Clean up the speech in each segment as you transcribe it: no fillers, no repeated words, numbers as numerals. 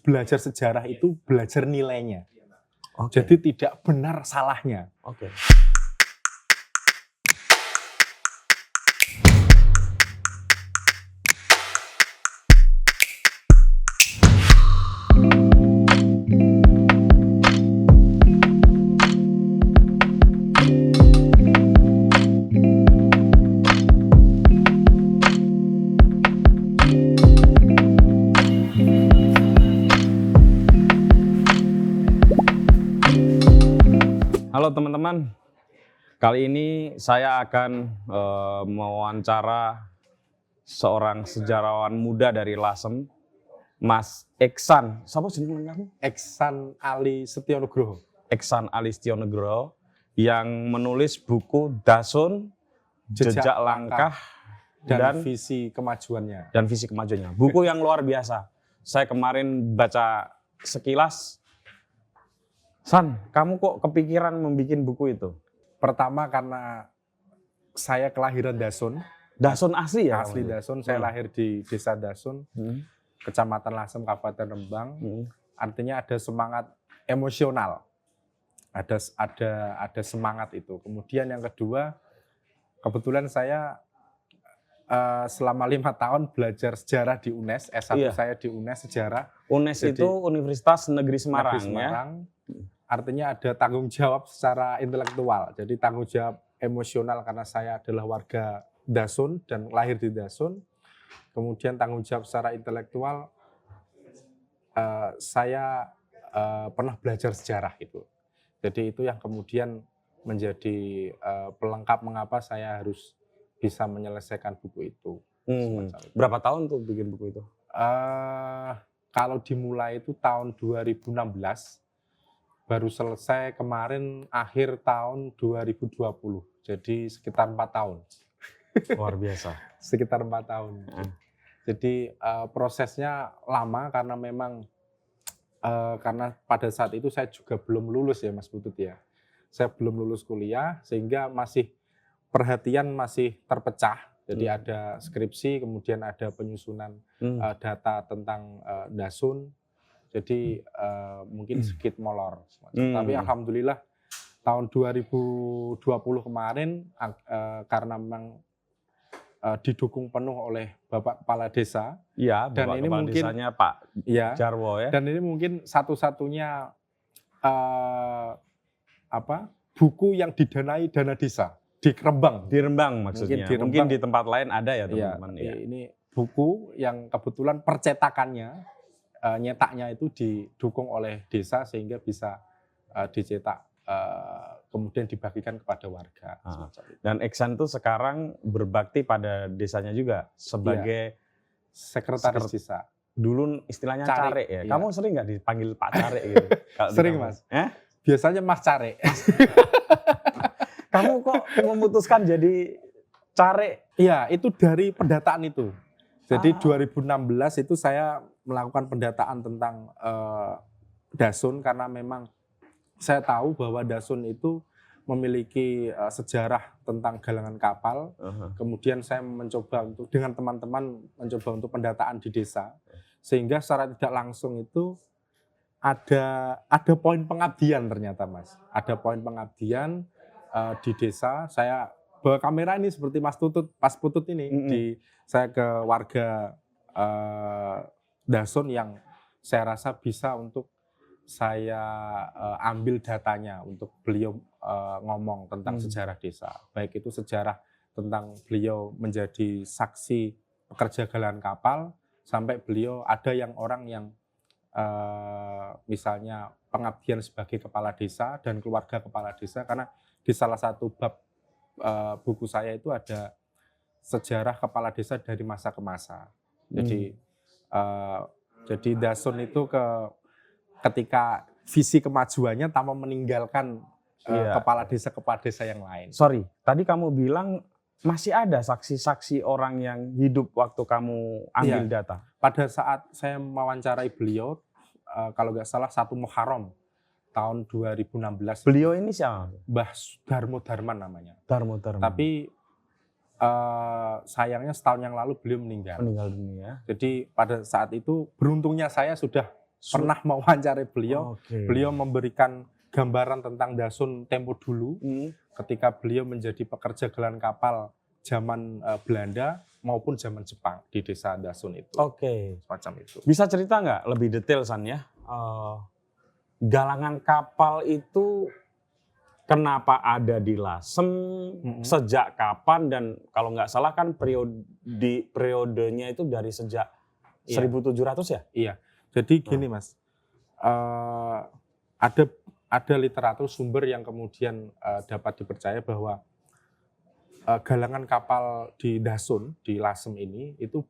belajar sejarah itu belajar nilainya. Oke. Jadi tidak benar salahnya. Oke. Halo teman-teman, kali ini saya akan mewawancara seorang sejarawan muda dari Lasem, Mas Iksan. Siapa jeneng kamu? Iksan Ali Setionugroho. Iksan Ali Setionugroho yang menulis buku Dasun, Jejak Langkah dan visi kemajuannya. Buku yang luar biasa. Saya kemarin baca sekilas. San, kamu kok kepikiran membuat buku itu? Pertama karena saya kelahiran Dasun. Dasun asli ya? Asli Dasun, saya lahir di Desa Dasun, Kecamatan Lasem, Kabupaten Rembang. Artinya ada semangat emosional, ada semangat itu. Kemudian yang kedua, kebetulan saya selama 5 tahun belajar sejarah di UNES, S1 saya di UNES sejarah. UNES itu Universitas Negeri Semarang, Semarang. Ya? Artinya ada tanggung jawab secara intelektual, jadi tanggung jawab emosional karena saya adalah warga Dasun dan lahir di Dasun. Kemudian tanggung jawab secara intelektual, saya pernah belajar sejarah itu. Jadi itu yang kemudian menjadi pelengkap mengapa saya harus bisa menyelesaikan buku itu. Berapa tahun tuh bikin buku itu? Kalau dimulai itu tahun 2016. Baru selesai kemarin akhir tahun 2020, jadi sekitar 4 tahun. Luar biasa. Sekitar 4 tahun. Jadi prosesnya lama karena memang karena pada saat itu saya juga belum lulus ya Mas Putut ya. Saya belum lulus kuliah sehingga perhatian masih terpecah. Jadi ada skripsi, kemudian ada penyusunan data tentang Dasun. Jadi mungkin sedikit molor. Tapi alhamdulillah tahun 2020 kemarin karena memang didukung penuh oleh Bapak Kepala Desa. Iya, dan Bapak ini Kepala mungkin Desanya Pak Jarwo ya. Dan ini mungkin satu-satunya buku yang didanai dana desa di Rembang. Di Rembang maksudnya. Mungkin di tempat lain ada ya teman-teman. Ya. Ini buku yang kebetulan percetakannya nyetaknya itu didukung oleh desa sehingga bisa dicetak kemudian dibagikan kepada warga. Dan Iksan itu sekarang berbakti pada desanya juga sebagai sekretaris desa. Dulu istilahnya Care ya. Iya. Kamu sering nggak dipanggil Pak Care gitu? Sering Mas. Biasanya Mas Care. Kamu kok memutuskan jadi Care? Iya, itu dari pendataan itu. Jadi 2016 itu saya melakukan pendataan tentang Dasun karena memang saya tahu bahwa Dasun itu memiliki sejarah tentang galangan kapal. Kemudian saya mencoba dengan teman-teman mencoba untuk pendataan di desa, sehingga secara tidak langsung itu ada poin pengabdian ternyata Mas. Ada poin pengabdian di desa. Saya bawa kamera ini seperti Mas Putut ini saya ke warga Dasun yang saya rasa bisa untuk saya ambil datanya untuk beliau ngomong tentang sejarah desa. Baik itu sejarah tentang beliau menjadi saksi pekerja galangan kapal, sampai beliau ada orang yang misalnya pengabdian sebagai kepala desa dan keluarga kepala desa, karena di salah satu bab buku saya itu ada sejarah kepala desa dari masa ke masa. Jadi Dasun itu ketika visi kemajuannya tanpa meninggalkan kepala desa yang lain. Sorry, tadi kamu bilang masih ada saksi-saksi orang yang hidup waktu kamu ambil data. Pada saat saya mewawancarai beliau, kalau nggak salah 1 Muharram tahun 2016. Beliau ini siapa? Mbah Darmo Darman namanya. Darmo Darman. Tapi sayangnya setahun yang lalu beliau meninggal. Meninggal dunia. Jadi pada saat itu beruntungnya saya sudah pernah mewawancarai beliau. Oke. Beliau memberikan gambaran tentang Dasun tempo dulu ketika beliau menjadi pekerja gelang kapal zaman Belanda maupun zaman Jepang di desa Dasun itu. Oke. Semacam itu. Bisa cerita nggak lebih detail San ya? Galangan kapal itu kenapa ada di Lasem, sejak kapan, dan kalau nggak salah kan periodenya itu dari sejak 1700 ya? Iya. Jadi gini Mas, ada literatur sumber yang kemudian dapat dipercaya bahwa galangan kapal di Dasun, di Lasem ini itu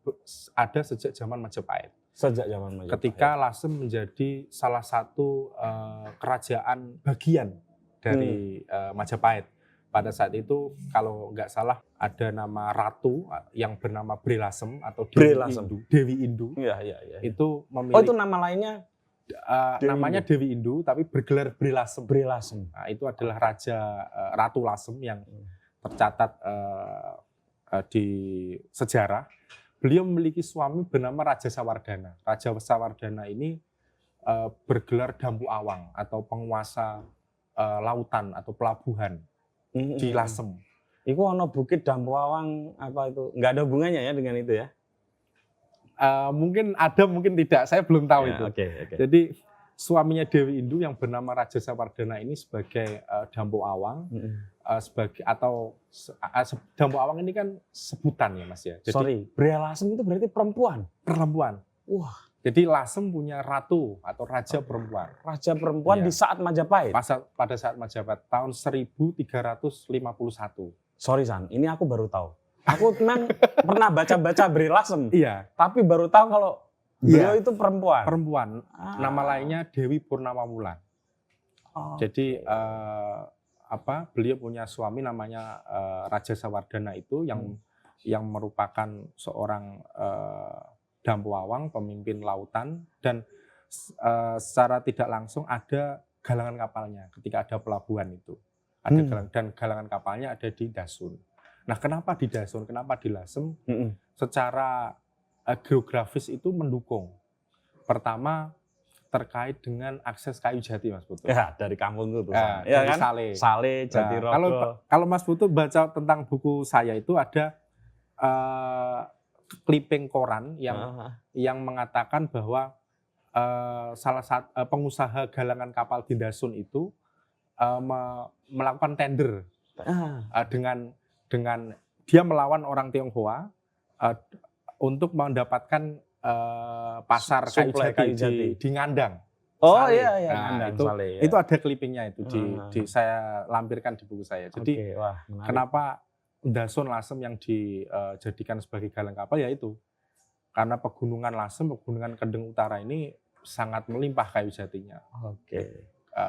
ada sejak zaman Majapahit. Sejak zaman Majapahit. Ketika Lasem menjadi salah satu kerajaan bagian dari Majapahit. Pada saat itu kalau nggak salah ada nama ratu yang bernama Bre Lasem atau Dewi Indu. Iya. Itu memiliki. Oh itu nama lainnya? Namanya Dewi Indu tapi bergelar Bre Lasem. Bre Lasem. Nah, itu adalah Ratu Lasem yang tercatat di sejarah. Beliau memiliki suami bernama Raja Sawardana. Raja Sawardana ini bergelar Dampu Awang atau penguasa lautan atau pelabuhan di Lasem. Itu ono bukit Dampu Awang apa itu? Nggak ada hubungannya ya dengan itu ya? Mungkin ada, mungkin tidak. Saya belum tahu ya, itu. Okay. Jadi suaminya Dewi Indu yang bernama Raja Sawardana ini sebagai Dampu Awang, sebagai atau Dampu Awang ini kan sebutan ya Mas ya. Jadi, Bre Lasem itu berarti perempuan. Perempuan. Wah. Jadi Lasem punya ratu atau raja perempuan. Raja perempuan di saat Majapahit? Pada saat Majapahit, tahun 1351. Sorry San, ini aku baru tahu. Aku memang pernah baca-baca Bre Lasem. Iya. Tapi baru tahu kalau beliau itu perempuan. Perempuan. Nama lainnya Dewi Purnama Wulan. Jadi beliau punya suami namanya Raja Sawardana itu yang merupakan seorang Dampu Awang, pemimpin lautan, dan secara tidak langsung ada galangan kapalnya ketika ada pelabuhan itu. Dan galangan kapalnya ada di Dasun. Nah, kenapa di Dasun? Kenapa di Lasem? Secara geografis itu mendukung. Pertama, terkait dengan akses kayu jati, Mas Putu. Ya, dari kampung itu. Ya kan? Sale, Jatirogo. Kalau Mas Putu baca tentang buku saya itu ada clipping koran yang mengatakan bahwa salah satu pengusaha galangan kapal di Dasun itu melakukan tender dengan dia melawan orang Tionghoa untuk mendapatkan pasar kayu jati di Ngandang. Oh iya, Ngandang, itu ada clippingnya itu saya lampirkan di buku saya. Jadi kenapa Dasun Lasem yang dijadikan sebagai galang kapal ya itu karena pegunungan Lasem, pegunungan Kendeng Utara ini sangat melimpah kayu jatinya.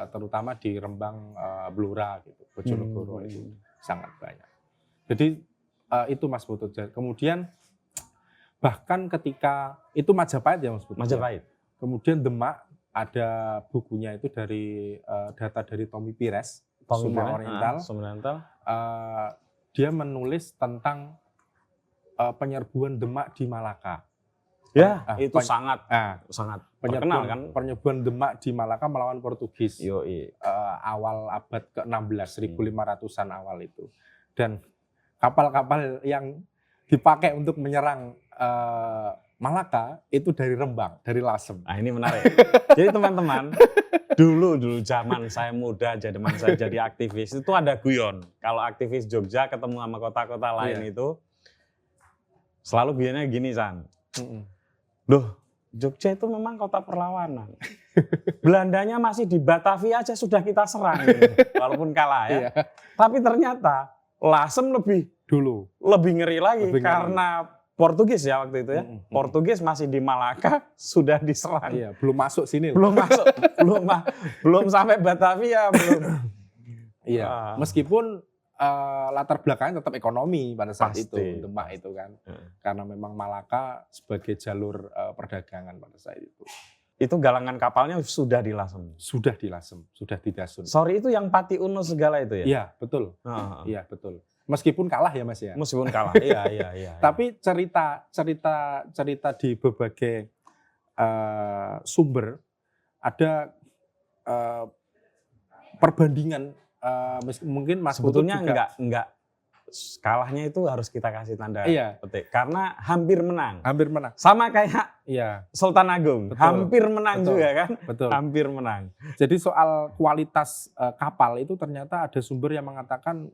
Terutama di Rembang, Blora gitu, Bojonegoro itu sangat banyak. Jadi itu Mas Putu. Kemudian bahkan ketika itu Majapahit ya Mas Putu. Majapahit. Kemudian Demak ada bukunya itu dari data dari Tommy Pires, Summa Oriental. Dia menulis tentang penyerbuan Demak di Malaka. Ya, itu sangat terkenal kan. Penyerbuan Demak di Malaka melawan Portugis. Awal abad ke-16, 1500-an awal itu. Dan kapal-kapal yang dipakai untuk menyerang Malaka itu dari Rembang, dari Lasem. Nah, ini menarik. Jadi teman-teman, dulu zaman saya muda, zaman saya jadi aktivis, itu ada guyon. Kalau aktivis Jogja ketemu sama kota-kota lain itu, selalu guyonnya gini, San. Loh, Jogja itu memang kota perlawanan. Belandanya masih di Batavia aja sudah kita serang, gitu. Walaupun kalah ya. Tapi ternyata Lasem lebih ngeri lagi karena Portugis ya waktu itu ya. Portugis masih di Malaka sudah diserang. Iya, belum masuk sini. Belum sampai Batavia belum. Iya, meskipun latar belakangnya tetap ekonomi pada saat itu, Demak itu kan. Karena memang Malaka sebagai jalur perdagangan pada saat itu. Itu galangan kapalnya sudah di Lasem. Sudah di Lasem, sudah di Dasun. Sorry itu yang Pati Uno segala itu ya? Iya, betul. Iya, betul. Meskipun kalah ya Mas ya. Meskipun kalah. Iya. Tapi cerita di berbagai sumber ada perbandingan mungkin Mas Putut Sebetulnya juga enggak kalahnya itu harus kita kasih tanda Iya. petik karena hampir menang. hampir menang. Sama kayak Iya, Sultan Agung, Betul. hampir menang Betul. juga kan? betul. Hampir menang. Jadi soal kualitas kapal itu ternyata ada sumber yang mengatakan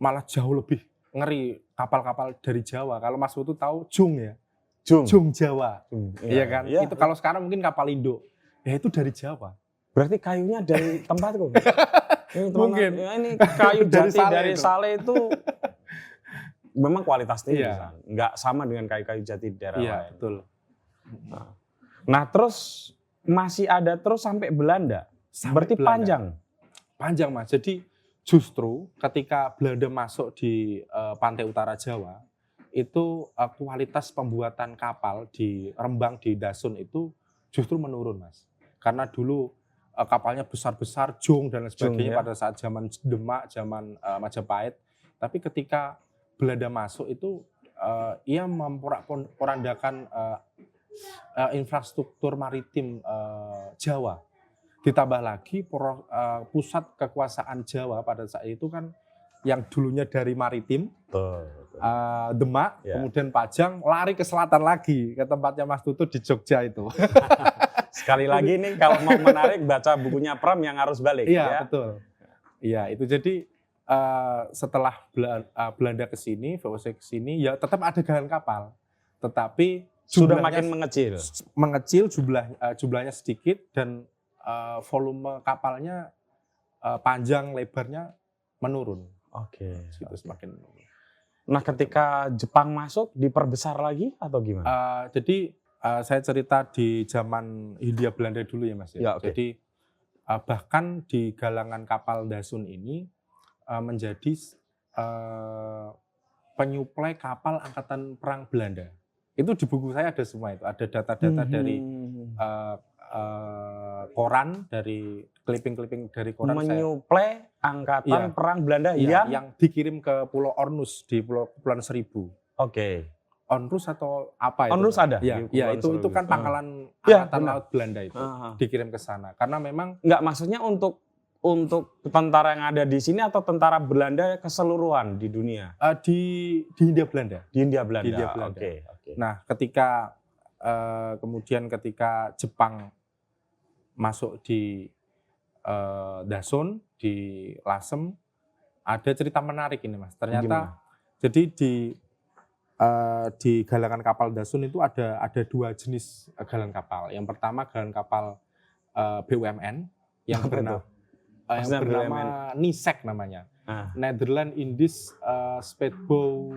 malah jauh lebih ngeri kapal-kapal dari Jawa. Kalau Mas Putut tahu Jung ya, Jung Jawa. Iya kan? Iya. Itu kalau sekarang mungkin kapal Indo. Ya itu dari Jawa. Berarti kayunya dari tempatku. Ini Mungkin. ya, ini kayu Dari jati Saleh dari itu. Saleh itu memang kualitas tinggi, Iya. San. Nggak sama dengan kayu-kayu jati di daerah Iya, lain. betul. Nah terus masih ada terus sampai Belanda. Sampai Berarti Belanda. panjang. Panjang, Mas. Jadi justru ketika Belanda masuk di pantai utara Jawa, itu kualitas pembuatan kapal di Rembang, di Dasun itu justru menurun, Mas. Karena dulu kapalnya besar-besar, jong dan lain sebagainya ya. pada saat zaman Demak, zaman Majapahit. Tapi ketika Belanda masuk itu ia memporak-porandakan infrastruktur maritim Jawa. Ditambah lagi pusat kekuasaan Jawa pada saat itu kan yang dulunya dari maritim, Demak, Ya. kemudian Pajang, lari ke selatan lagi ke tempatnya Mas Tutut di Jogja itu. Sekali lagi nih kalau mau menarik baca bukunya Pram yang harus balik. Iya, ya. betul. Iya, itu jadi setelah Belanda ke sini, VOC ke sini, ya tetap ada galan kapal. Tetapi Sudah jumlahnya makin mengecil. jumlahnya sedikit dan volume kapalnya panjang lebarnya menurun. Oke. Gitu, semakin menurun. Nah ketika Jepang masuk diperbesar lagi atau gimana? Jadi saya cerita di zaman Hindia Belanda dulu ya Mas. Ya, oke. Jadi bahkan di galangan kapal Dasun ini menjadi penyuplai kapal angkatan perang Belanda. Itu di buku saya ada semua itu. Ada data-data dari koran, dari clipping-clipping dari koran menyuplai angkatan Iya. perang Belanda yang dikirim ke Pulau Ornus di Kepulauan Seribu. Oke. Onrus atau apa itu? Onrus ada Ya, di ya Kepulauan itu Seribu. kan pangkalan Ya, angkatan benar. laut Belanda itu dikirim ke sana. Karena memang Enggak, maksudnya untuk tentara yang ada di sini atau tentara Belanda keseluruhan di dunia? di Hindia Belanda. Di Hindia Belanda. Di Hindia Belanda. Oke. Nah, kemudian ketika Jepang masuk di Dasun, di Lasem, ada cerita menarik ini Mas. Ternyata Gimana? jadi di galangan kapal Dasun itu ada dua jenis galangan kapal. Yang pertama galangan kapal BUMN yang bernama NISEC namanya. Netherlands Indies Speedboat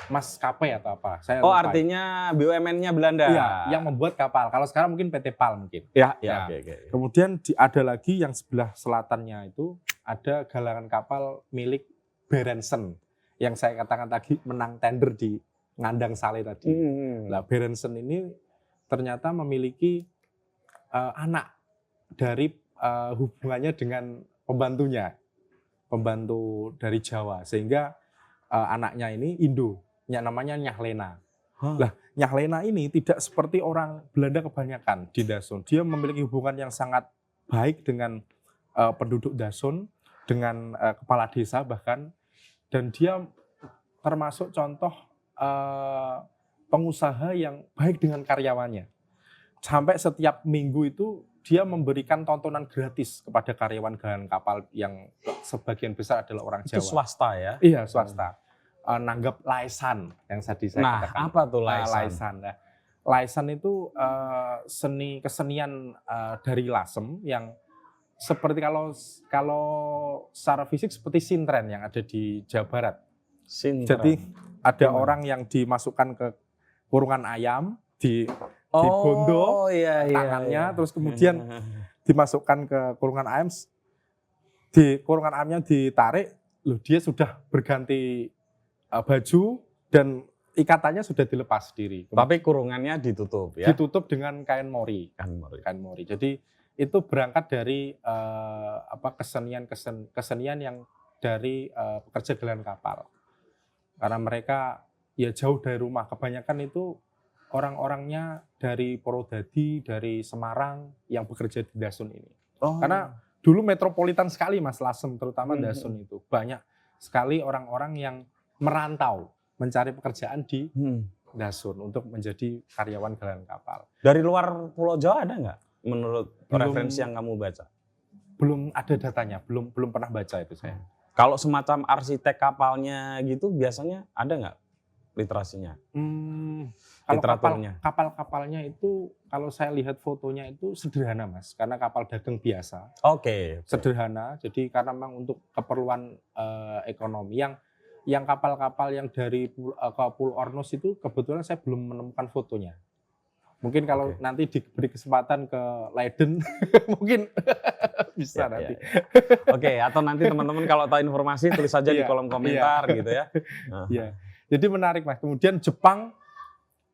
Maskapai atau apa. Saya lupa. Artinya BUMN-nya Belanda. Iya, yang membuat kapal. Kalau sekarang mungkin PT PAL mungkin. Ya. Oke. Kemudian ada lagi yang sebelah selatannya itu ada galangan kapal milik Berensen yang saya katakan tadi menang tender di Ngandang Saleh tadi. Nah, Berensen ini ternyata memiliki anak dari hubungannya dengan pembantu dari Jawa, sehingga anaknya ini Indo, yang namanya Nyahlena. Lah, Nyahlena ini tidak seperti orang Belanda kebanyakan di Dasun. Dia memiliki hubungan yang sangat baik dengan penduduk Dasun, dengan kepala desa bahkan, dan dia termasuk contoh pengusaha yang baik dengan karyawannya. Sampai setiap minggu itu dia memberikan tontonan gratis kepada karyawan galangan kapal yang sebagian besar adalah orang Jawa. Itu swasta ya? Iya, swasta. Nanggap laisan yang tadi saya katakan. Nah, apa tuh laisan? Laisan. Nah, laisan itu kesenian dari Lasem yang seperti kalau secara fisik seperti sintren yang ada di Jawa Barat. Sintren. Jadi ada orang yang dimasukkan ke kurungan ayam, dibondo tangannya, terus kemudian dimasukkan ke kurungan ayam, di kurungan ayamnya ditarik, dia sudah berganti baju dan ikatannya sudah dilepas diri. Tapi kurungannya ditutup ya? Ditutup dengan kain mori. Kain mori. Jadi itu berangkat dari kesenian yang dari pekerja galangan kapal. Karena mereka ya jauh dari rumah, kebanyakan itu orang-orangnya dari Purwodadi, dari Semarang yang bekerja di Dasun ini. Oh. Karena dulu metropolitan sekali Mas Lasem, terutama Mhm. Dasun itu. Banyak sekali orang-orang yang merantau mencari pekerjaan di Dasun untuk menjadi karyawan galangan kapal. Dari luar Pulau Jawa ada nggak menurut Belum. referensi yang kamu baca? Belum ada datanya, belum pernah baca itu saya. Kalau semacam arsitek kapalnya gitu biasanya ada nggak literasinya? Kalau Literaturnya. kapal-kapalnya itu kalau saya lihat fotonya itu sederhana Mas, karena kapal dagang biasa. Oke. Sederhana, jadi karena memang untuk keperluan ekonomi. Yang kapal-kapal yang dari ke Pulau Ornos itu kebetulan saya belum menemukan fotonya. Mungkin kalau Oke. nanti diberi kesempatan ke Leiden, mungkin bisa Ya, nanti. Oke, atau nanti teman-teman kalau tahu informasi tulis saja di Iya, kolom komentar gitu ya. Iya. Jadi menarik Mas. Kemudian Jepang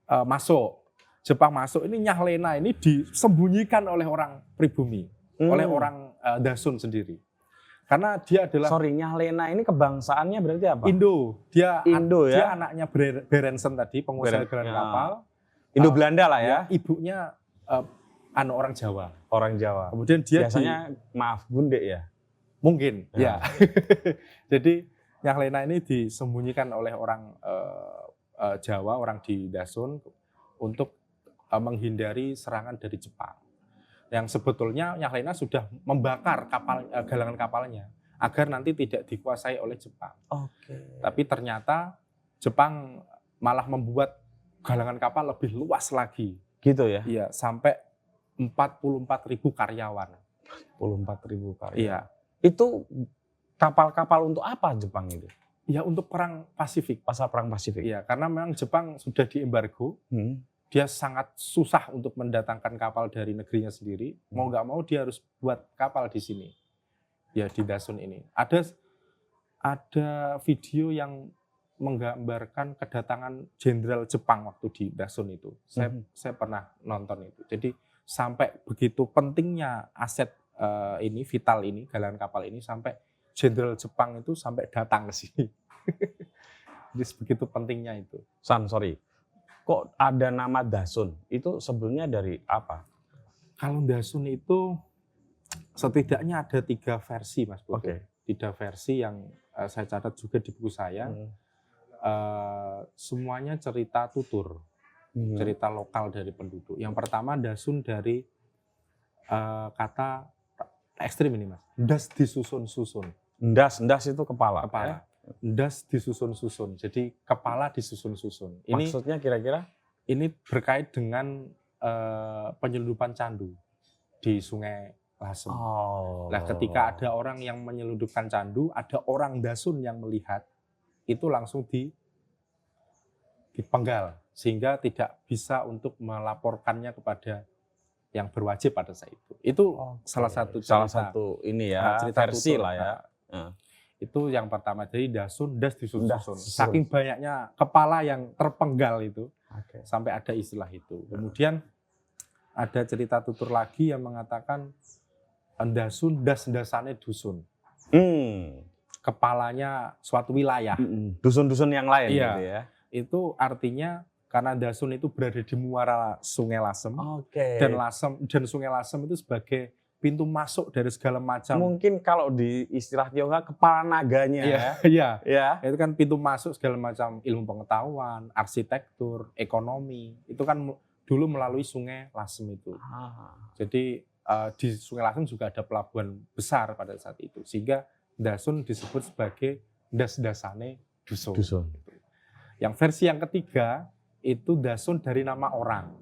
masuk. Jepang masuk ini Nyahlena ini disembunyikan oleh orang pribumi, oleh orang Dasun sendiri. Karena dia adalah Sorry, Nyahlena ini kebangsaannya berarti apa? Indo. Dia Indo dia ya. anaknya Berensen tadi, pengusaha galangan kapal. Indo Belanda lah ya. Ibunya orang Jawa. Orang Jawa. Kemudian dia Biasanya maaf Bunde ya. mungkin Ya. ya. Jadi Nyahlena ini disembunyikan oleh orang Jawa, orang di Dasun untuk menghindari serangan dari Jepang. Yang sebetulnya Nyahlena sudah membakar galangan kapalnya agar nanti tidak dikuasai oleh Jepang. Oke. Tapi ternyata Jepang malah membuat galangan kapal lebih luas lagi. Gitu ya. Iya, sampai 44.000 karyawan. 44.000 karya. Iya. Itu kapal-kapal untuk apa Jepang itu? Ya untuk perang Pasifik. Pasal perang Pasifik. Iya, karena memang Jepang sudah diembargo. Dia sangat susah untuk mendatangkan kapal dari negerinya sendiri. Mau nggak mau dia harus buat kapal di sini. Ya di Dasun ini. Ada video yang menggambarkan kedatangan jenderal Jepang waktu di Dasun itu. Saya pernah nonton itu. Jadi sampai begitu pentingnya aset ini, vital ini, galangan kapal ini, sampai jenderal Jepang itu sampai datang ke sini. Jadi begitu pentingnya itu. Sorry. Kok ada nama Dasun? Itu sebelumnya dari apa? Kalau Dasun itu setidaknya ada 3 versi Mas Putu. Oke. 3 versi yang saya catat juga di buku saya. Semuanya cerita tutur, cerita lokal dari penduduk. Yang pertama Dasun dari kata ekstrim ini Mas, ndas disusun-susun. Ndas itu kepala. Kepala. Ndas disusun-susun. Jadi kepala disusun-susun. Ini Maksudnya kira-kira? Ini berkait dengan penyelundupan candu di Sungai Lasem. Nah, ketika ada orang yang menyelundupkan candu, ada orang Dasun yang melihat, itu langsung dipenggal sehingga tidak bisa untuk melaporkannya kepada yang berwajib pada saat itu. Itu salah satu ini ya, cerita versi tutur. lah ya. Itu yang pertama, jadi Dasun, das disusun. Das. Saking banyaknya kepala yang terpenggal itu, sampai ada istilah itu. Kemudian ada cerita tutur lagi yang mengatakan Dasun, das-dasane dusun. Kepalanya suatu wilayah. Dusun-dusun yang lain Iya. gitu ya. Itu artinya karena Dasun itu berada di muara Sungai Lasem. Dan Sungai Lasem itu sebagai pintu masuk dari segala macam. Mungkin kalau di istilah Tionghoa kepala naganya Iya. ya. Itu kan pintu masuk segala macam ilmu pengetahuan, arsitektur, ekonomi. Itu kan dulu melalui Sungai Lasem itu. Jadi di Sungai Lasem juga ada pelabuhan besar pada saat itu. Sehingga Dasun disebut sebagai das-dasane dusun. Yang versi yang ketiga itu Dasun dari nama orang.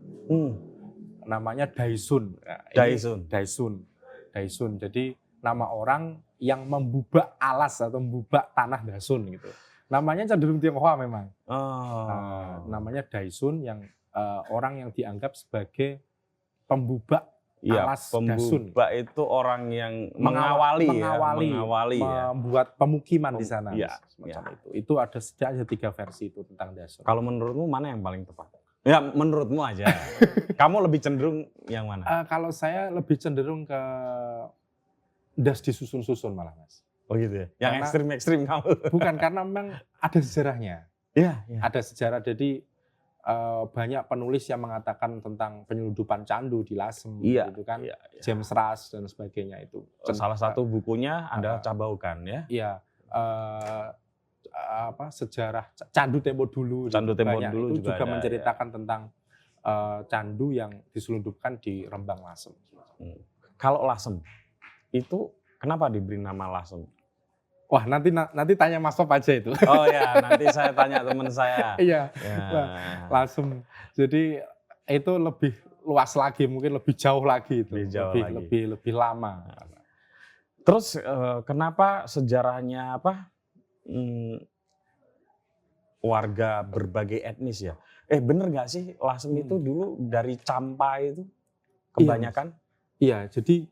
Namanya Daisun. Daisun. Jadi nama orang yang membubak alas atau membubak tanah Dasun gitu. Namanya cenderung Tionghoa memang. Namanya Daisun yang orang yang dianggap sebagai pembubak alas Dasun. Pembubak itu orang yang mengawali, membuat pemukiman di sana. Semacam itu. Itu ada 3 versi itu tentang Dasun. Kalau menurutmu mana yang paling tepat? Ya menurutmu aja. Kamu lebih cenderung yang mana? Kalau saya lebih cenderung ke das disusun-susun malah Mas. Oh gitu ya? Yang ekstrim-ekstrim kamu? Bukan, karena memang ada sejarahnya. Iya. Ada sejarah, jadi banyak penulis yang mengatakan tentang penyelundupan candu di Lasem, Iya, gitu kan, iya. James Rush dan sebagainya itu. Salah satu bukunya adalah Cabaukan ya. Iya, sejarah candu tempo dulu. Candu gitu. tempo Banyak dulu itu juga ada, menceritakan tentang candu yang diselundupkan di Rembang Lasem. Kalau Lasem itu kenapa diberi nama Lasem? Wah, nanti tanya Mas Pop aja itu. Oh ya, nanti saya tanya teman saya. Iya, Ya. Lasem. Jadi itu lebih luas lagi, mungkin lebih jauh lagi itu, lebih lama. Terus kenapa sejarahnya warga berbagai etnis ya? Bener nggak sih Lasem itu dulu dari Campa itu kebanyakan? Iya, jadi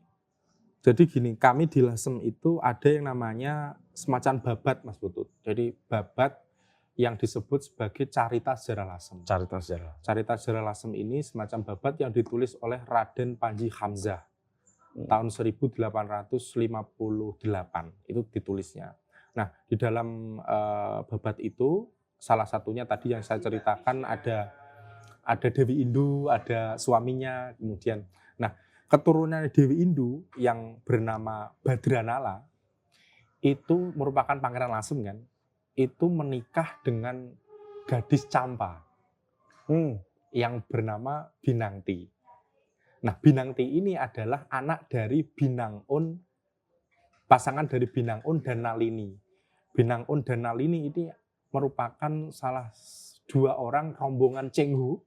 gini, kami di Lasem itu ada yang namanya semacam babat, Mas Putut. Jadi babat yang disebut sebagai Carita Sejarah Lasem. Carita Sejarah. Carita Sejarah Lasem ini semacam babat yang ditulis oleh Raden Panji Hamzah tahun 1858 itu ditulisnya. Nah, di dalam babat itu salah satunya tadi yang saya ceritakan ada Dewi Indu, ada suaminya, kemudian keturunan Dewi Indu yang bernama Badranala itu merupakan pangeran Lasem kan, itu menikah dengan gadis Campa yang bernama Binangti. Nah, Binangti ini adalah anak dari Binangun, pasangan dari Binangun dan Nalini. Binangun dan Nalini ini merupakan salah dua orang rombongan Cenghu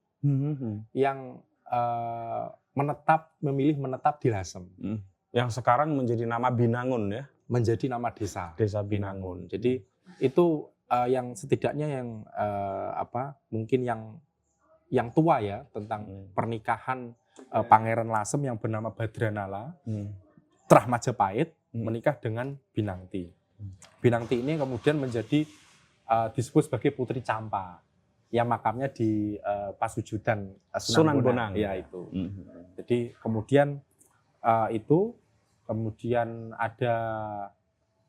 yang memilih menetap di Lasem. Yang sekarang menjadi nama Binangun ya? Menjadi nama desa. Desa Binangun. Jadi itu yang setidaknya yang mungkin yang tua ya tentang pernikahan Pangeran Lasem yang bernama Badranala, Trah Majapahit menikah dengan Binangti. Binangti ini kemudian menjadi disebut sebagai Putri Campa. Yang makamnya di Pasujudan Sunan Bonang. Ya itu. Jadi kemudian kemudian ada,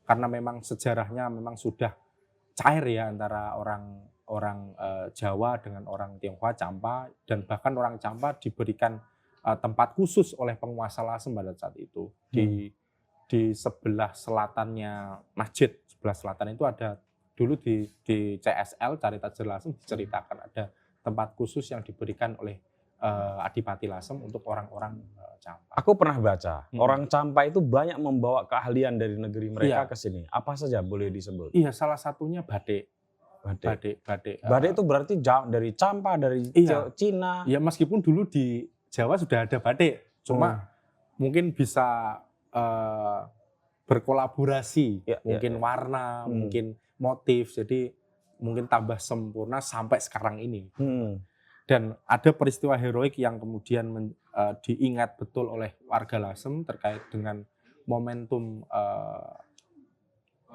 karena memang sejarahnya memang sudah cair ya antara orang Jawa dengan orang Tionghoa Campa, dan bahkan orang Campa diberikan tempat khusus oleh penguasa Lasem pada saat itu. Di sebelah selatannya masjid, sebelah selatan itu ada dulu di CSL Carita Sejarah Lasem diceritakan ada tempat khusus yang diberikan oleh Adipati Lasem untuk orang-orang Campa. Aku pernah baca, orang Campa itu banyak membawa keahlian dari negeri mereka ke sini. Apa saja boleh disebut? Iya, salah satunya batik. Batik itu berarti dari Campa, dari Cina. Iya, meskipun dulu di Jawa sudah ada batik, cuma mungkin bisa berkolaborasi, mungkin warna, mungkin motif, jadi mungkin tambah sempurna sampai sekarang ini. Dan ada peristiwa heroik yang kemudian diingat betul oleh warga Lasem terkait dengan momentum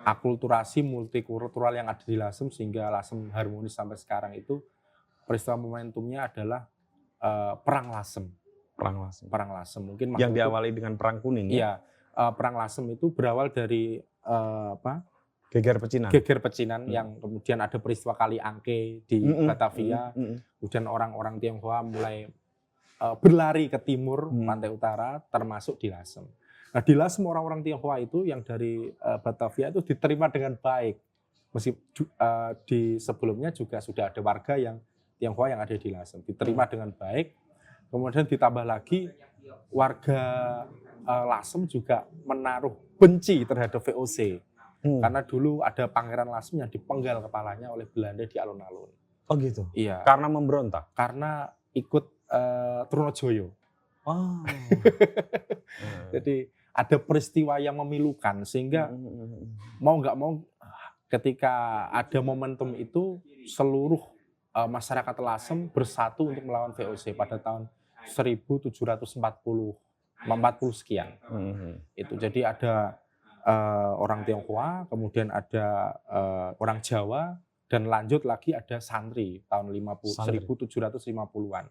akulturasi multikultural yang ada di Lasem sehingga Lasem harmonis sampai sekarang itu. Peristiwa momentumnya adalah Perang Lasem. Perang Lasem. Mungkin yang diawali dengan Perang Kuning. Iya, Perang Lasem itu berawal dari Geger Pecinan yang kemudian ada peristiwa Kali Angke di Batavia. Kemudian orang-orang Tionghoa mulai berlari ke timur pantai utara, termasuk di Lasem. Nah, di Lasem orang-orang Tionghoa itu yang dari Batavia itu diterima dengan baik. Di sebelumnya juga sudah ada warga yang Tionghoa yang ada di Lasem, diterima dengan baik. Kemudian ditambah lagi warga Lasem juga menaruh benci terhadap VOC. Karena dulu ada Pangeran Lasem yang dipenggal kepalanya oleh Belanda di alun-alun. Oh gitu? Iya. Karena memberontak? Karena ikut Trunojoyo. Oh. Jadi ada peristiwa yang memilukan sehingga mau nggak mau ketika ada momentum itu seluruh masyarakat Lasem bersatu untuk melawan VOC pada tahun 1740 sekian. Itu jadi ada orang Tionghoa, kemudian ada orang Jawa, dan lanjut lagi ada santri tahun 1750-an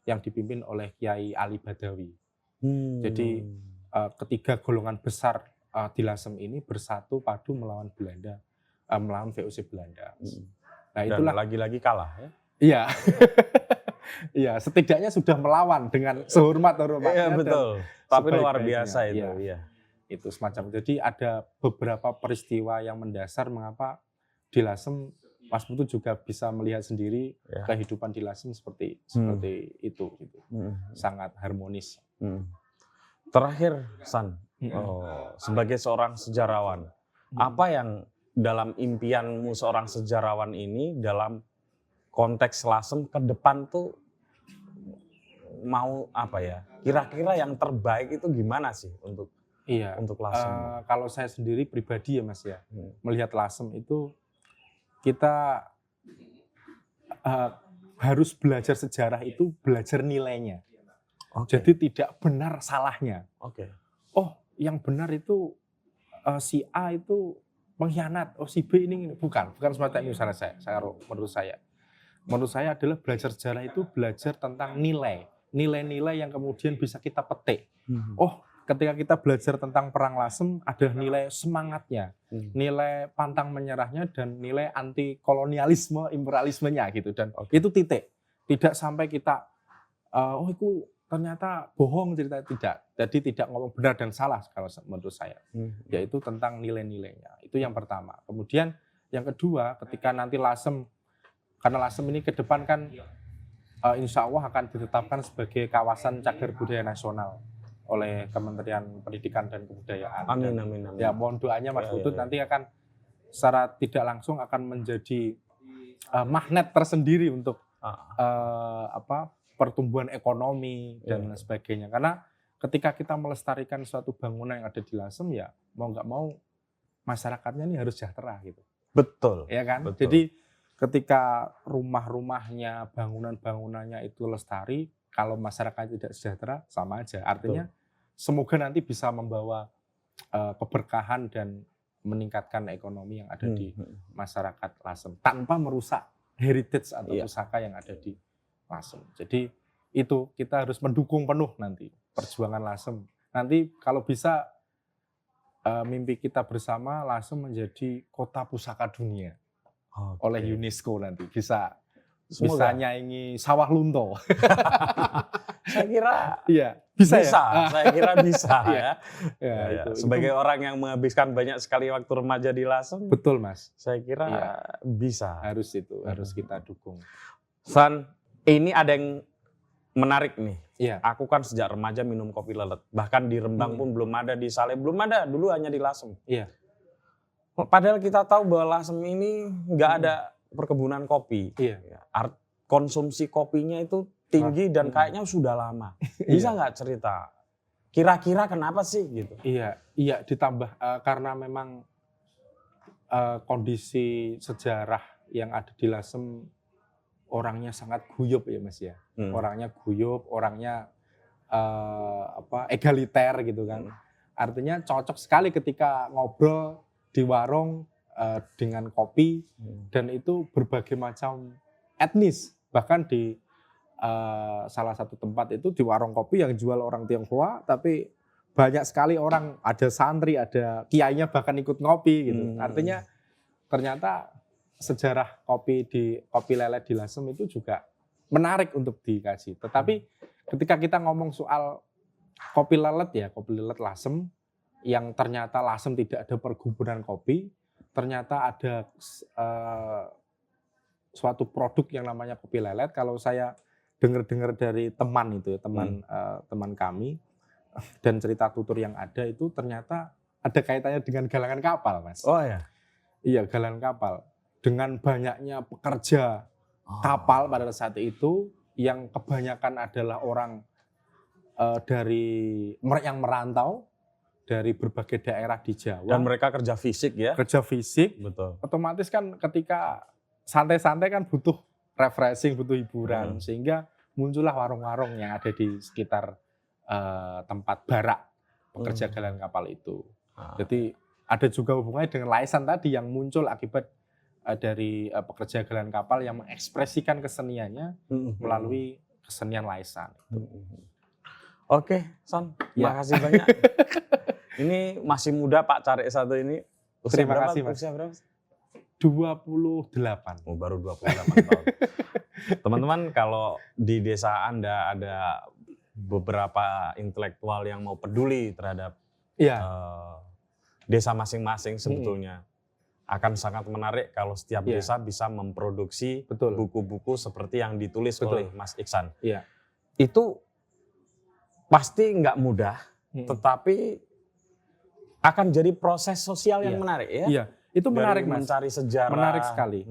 yang dipimpin oleh Kiai Ali Badawi. Jadi ketiga golongan besar di Lasem ini bersatu padu melawan Belanda, melawan VOC Belanda. Nah, itulah. Dan lagi-lagi kalah ya? Iya. Iya, setidaknya sudah melawan dengan sehormat-hormatnya. Iya betul. Tapi luar sebaik-baiknya. biasa itu. Iya. Iya. Itu semacam. Jadi ada beberapa peristiwa yang mendasar mengapa di Lasem Mas Putu juga bisa melihat sendiri Ya. kehidupan di Lasem seperti itu gitu. Sangat harmonis. Terakhir San, sebagai seorang sejarawan, apa yang dalam impianmu seorang sejarawan ini dalam konteks Lasem ke depan tuh mau apa ya? Kira-kira yang terbaik itu gimana sih untuk Lasem? Kalau saya sendiri pribadi ya Mas ya, melihat Lasem itu kita harus belajar sejarah itu belajar nilainya. Jadi tidak benar salahnya. Oh, yang benar itu si A itu pengkhianat, oh si B ini bukan semacam itu salah saya. Menurut saya adalah belajar sejarah itu belajar tentang nilai-nilai yang kemudian bisa kita petik. Oh, ketika kita belajar tentang perang Lasem ada nilai semangatnya, nilai pantang menyerahnya dan nilai anti kolonialisme, imperialismenya gitu dan itu titik. Tidak sampai kita itu ternyata bohong cerita, tidak. Jadi tidak ngomong benar dan salah kalau menurut saya. Yaitu tentang nilai-nilainya. Itu yang pertama. Kemudian yang kedua, ketika nanti Lasem, karena Lasem ini ke depan kan insya Allah akan ditetapkan sebagai kawasan cagar budaya nasional oleh Kementerian Pendidikan dan Kebudayaan. Amin. Ya mohon doanya Mas Putut nanti akan secara tidak langsung akan menjadi magnet tersendiri untuk pertumbuhan ekonomi dan sebagainya. Karena ketika kita melestarikan suatu bangunan yang ada di Lasem ya mau nggak mau masyarakatnya ini harus sejahtera gitu. Betul. Ya kan? Betul. Jadi ketika rumah-rumahnya, bangunan-bangunannya itu lestari, kalau masyarakat tidak sejahtera sama aja. Artinya semoga nanti bisa membawa keberkahan dan meningkatkan ekonomi yang ada di masyarakat Lasem tanpa merusak heritage atau pusaka yang ada di Lasem. Jadi itu kita harus mendukung penuh nanti perjuangan Lasem. Nanti kalau bisa mimpi kita bersama Lasem menjadi kota pusaka dunia oleh UNESCO nanti bisa nyaingi Sawah Lunto. Saya kira bisa. Saya kira bisa ya. Itu. Sebagai orang yang menghabiskan banyak sekali waktu remaja di Lasem, betul Mas. Saya kira bisa. Harus kita dukung. San, ini ada yang menarik nih. Iya. Aku kan sejak remaja minum kopi lelet. Bahkan di Rembang pun belum ada, di Saleh belum ada. Dulu hanya di Lasem. Iya. Padahal kita tahu bahwa Lasem ini nggak ada perkebunan kopi. Iya. Konsumsi kopinya itu tinggi dan kayaknya sudah lama. Bisa nggak cerita? Kira-kira kenapa sih gitu? Iya. Ditambah karena memang kondisi sejarah yang ada di Lasem orangnya sangat guyup ya Mas ya. Orangnya guyup, orangnya egaliter gitu kan. Artinya cocok sekali ketika ngobrol di warung dengan kopi dan itu berbagai macam etnis. Bahkan di salah satu tempat itu di warung kopi yang jual orang Tionghoa tapi banyak sekali orang, ada santri, ada kiainya bahkan ikut ngopi gitu. Artinya ternyata sejarah kopi lelet di Lasem itu juga menarik untuk dikaji. Tetapi ketika kita ngomong soal kopi lelet Lasem, yang ternyata Lasem tidak ada perkebunan kopi, ternyata ada suatu produk yang namanya kopi lelet. Kalau saya dengar dari teman itu, teman kami dan cerita tutur yang ada itu ternyata ada kaitannya dengan galangan kapal, Mas. Oh ya. Iya, galangan kapal. Dengan banyaknya pekerja kapal pada saat itu yang kebanyakan adalah orang yang merantau dari berbagai daerah di Jawa. Dan mereka kerja fisik ya? Kerja fisik. Betul. Otomatis kan ketika santai-santai kan butuh refreshing, butuh hiburan. Sehingga muncullah warung-warung yang ada di sekitar tempat barak pekerja galangan kapal itu. Jadi ada juga hubungannya dengan laisan tadi yang muncul akibat dari pekerja galangan kapal yang mengekspresikan keseniannya melalui kesenian laisan. Oke, Son, makasih banyak. Ini masih muda Pak Carik satu ini. Terima kasih, Mas. Usia berapa? 28. Oh, baru 28 tahun. Teman-teman, kalau di desa Anda ada beberapa intelektual yang mau peduli terhadap Iya. Desa masing-masing sebetulnya akan sangat menarik kalau setiap Iya. desa bisa memproduksi Betul. buku-buku seperti yang ditulis Betul. oleh Mas Iksan. Iya. Itu pasti nggak mudah, tetapi akan jadi proses sosial yang Iya. menarik ya. Iya, itu Dari menarik Mas. mencari sejarah. Menarik sekali.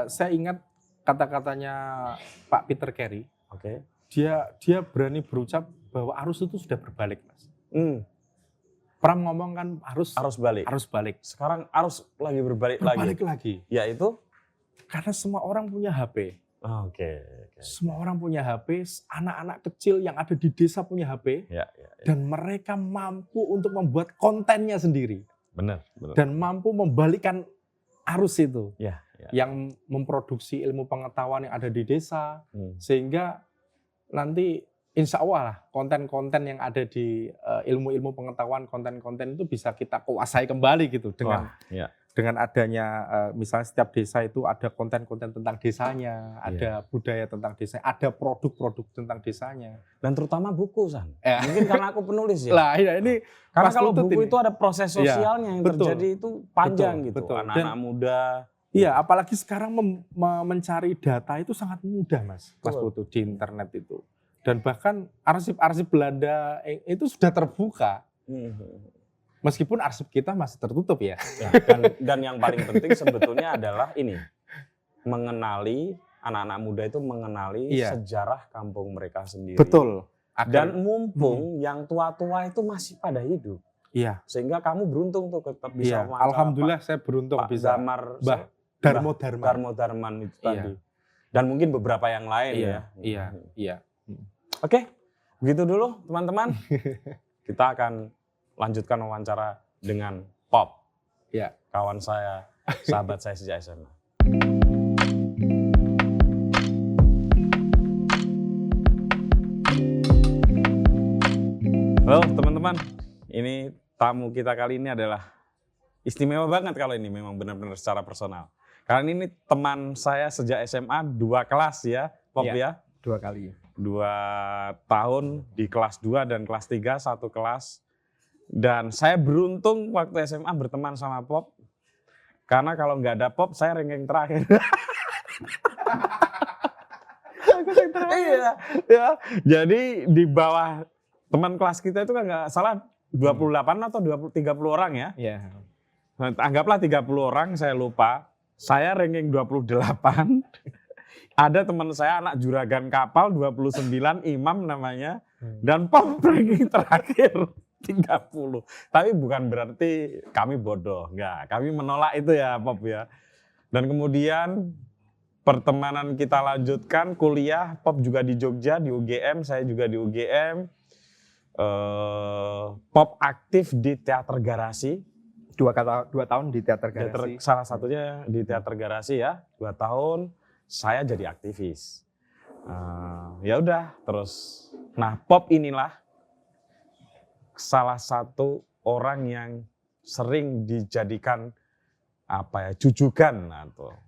Saya ingat kata-katanya Pak Peter Carey. Oke. Dia berani berucap bahwa arus itu sudah berbalik, Mas. Pram ngomong kan arus balik. Arus balik. Sekarang arus lagi berbalik lagi. Yaitu karena semua orang punya HP. Oke. Semua orang punya HP, anak-anak kecil yang ada di desa punya HP, Ya. dan mereka mampu untuk membuat kontennya sendiri. Benar. Dan mampu membalikkan arus itu. Ya. Yang memproduksi ilmu pengetahuan yang ada di desa, sehingga nanti insya Allah lah konten-konten yang ada di ilmu-ilmu pengetahuan, konten-konten itu bisa kita kuasai kembali gitu dengan adanya misalnya setiap desa itu ada konten-konten tentang desanya, ada budaya tentang desa, ada produk-produk tentang desanya, dan terutama buku, San. Mungkin karena aku penulis ya. Lah iya, ini karena kalau buku itu ada proses sosialnya yang betul. terjadi itu panjang gitu. Betul. Anak-anak muda. Iya, apalagi sekarang mencari data itu sangat mudah, Mas Putu, di internet itu. Dan bahkan arsip-arsip Belanda itu sudah terbuka. Meskipun arsip kita masih tertutup ya. Dan yang paling penting sebetulnya adalah ini. Mengenali, anak-anak muda itu mengenali sejarah kampung mereka sendiri. Betul. Dan mumpung yang tua-tua itu masih pada hidup. Iya. Sehingga kamu beruntung tuh tetap bisa alhamdulillah saya beruntung Pak bisa Darmo Darman itu tadi. Dan mungkin beberapa yang lain ya. Iya. Oke, begitu dulu teman-teman. Kita akan lanjutkan wawancara dengan Pop. Ya. Kawan saya, sahabat saya sejak SMA. Halo teman-teman, ini tamu kita kali ini adalah istimewa banget kalau ini memang benar-benar secara personal. Karena ini teman saya sejak SMA 2 kelas ya, Pop ya. 2 kali. 2 tahun di kelas 2 dan kelas 3 satu kelas. Dan saya beruntung waktu SMA berteman sama Pop. Karena kalau nggak ada Pop, saya ranking terakhir. Iya, ya. Jadi di bawah teman kelas kita itu kan nggak salah 28 atau 30 orang ya. Iya. Nah, anggaplah 30 orang, saya lupa. Saya ranking 28. Ada teman saya anak juragan kapal 29, Imam namanya. Dan Pop ranking terakhir 30. Tapi bukan berarti kami bodoh. Enggak, kami menolak itu ya Pop ya. Dan kemudian pertemanan kita lanjutkan kuliah. Pop juga di Jogja, di UGM. Saya juga di UGM. Pop aktif di Teater Garasi. 2 tahun di Teater Garasi. Salah satunya di Teater Garasi ya, 2 tahun. Saya jadi aktivis. Ya udah, terus. Nah, Pop inilah salah satu orang yang sering dijadikan jujukan atau